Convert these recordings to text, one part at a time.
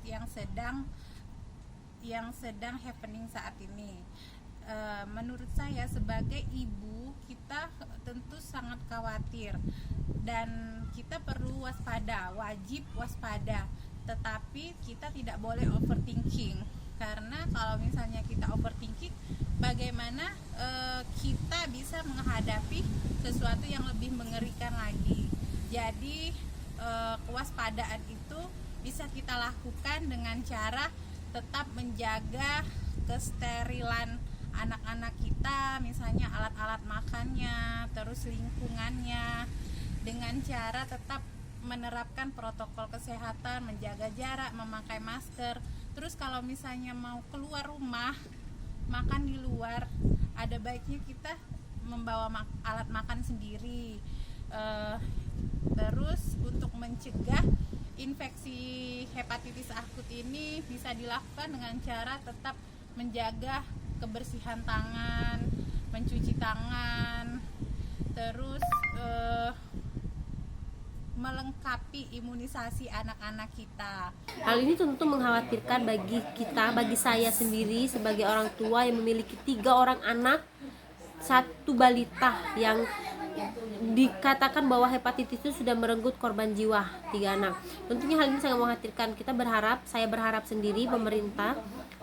yang sedang happening saat ini. Menurut saya sebagai ibu, kita tentu sangat khawatir dan kita perlu waspada, wajib waspada. Tetapi kita tidak boleh overthinking, karena kalau misalnya kita overthinking, bagaimana kita bisa menghadapi sesuatu yang lebih mengerikan lagi. Jadi kewaspadaan itu bisa kita lakukan dengan cara tetap menjaga kesterilan anak-anak kita, misalnya alat-alat makannya, terus lingkungannya, dengan cara tetap menerapkan protokol kesehatan, menjaga jarak, memakai masker. Terus kalau misalnya mau keluar rumah, makan di luar, ada baiknya kita membawa alat makan sendiri. Terus untuk mencegah infeksi hepatitis akut ini bisa dilakukan dengan cara tetap menjaga kebersihan tangan, mencuci tangan, terus melengkapi imunisasi anak-anak kita. Hal ini tentu mengkhawatirkan bagi kita, bagi saya sendiri sebagai orang tua yang memiliki 3 orang anak, 1 balita yang dikatakan bahwa hepatitis itu sudah merenggut korban jiwa 3 anak. Tentunya hal ini sangat mengkhawatirkan. Saya berharap sendiri pemerintah,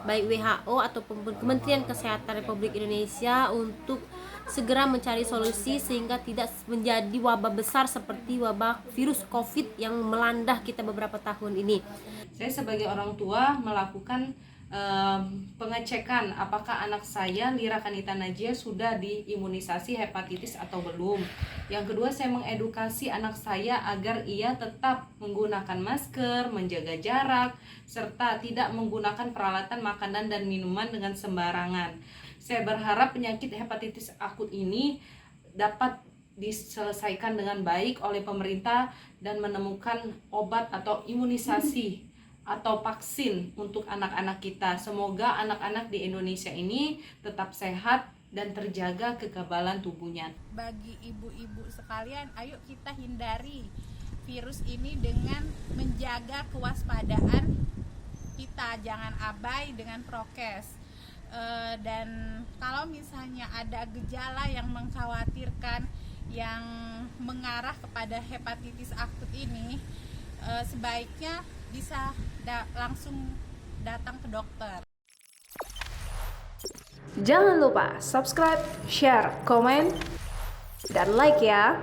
baik WHO ataupun Kementerian Kesehatan Republik Indonesia untuk segera mencari solusi sehingga tidak menjadi wabah besar seperti wabah virus COVID yang melanda kita beberapa tahun ini. Saya sebagai orang tua melakukan pengecekan apakah anak saya Lira Kanita Najia sudah diimunisasi hepatitis atau belum. Yang kedua, saya mengedukasi anak saya agar ia tetap menggunakan masker, menjaga jarak, serta tidak menggunakan peralatan makanan dan minuman dengan sembarangan. Saya berharap penyakit hepatitis akut ini dapat diselesaikan dengan baik oleh pemerintah dan menemukan obat atau imunisasi atau vaksin untuk anak-anak kita. Semoga anak-anak di Indonesia ini tetap sehat dan terjaga kekebalan tubuhnya. Bagi ibu-ibu sekalian, ayo kita hindari virus ini dengan menjaga kewaspadaan kita, jangan abai dengan prokes. Dan kalau misalnya ada gejala yang mengkhawatirkan yang mengarah kepada hepatitis akut ini, sebaiknya bisa langsung datang ke dokter. Jangan lupa subscribe, share, komen, dan like ya.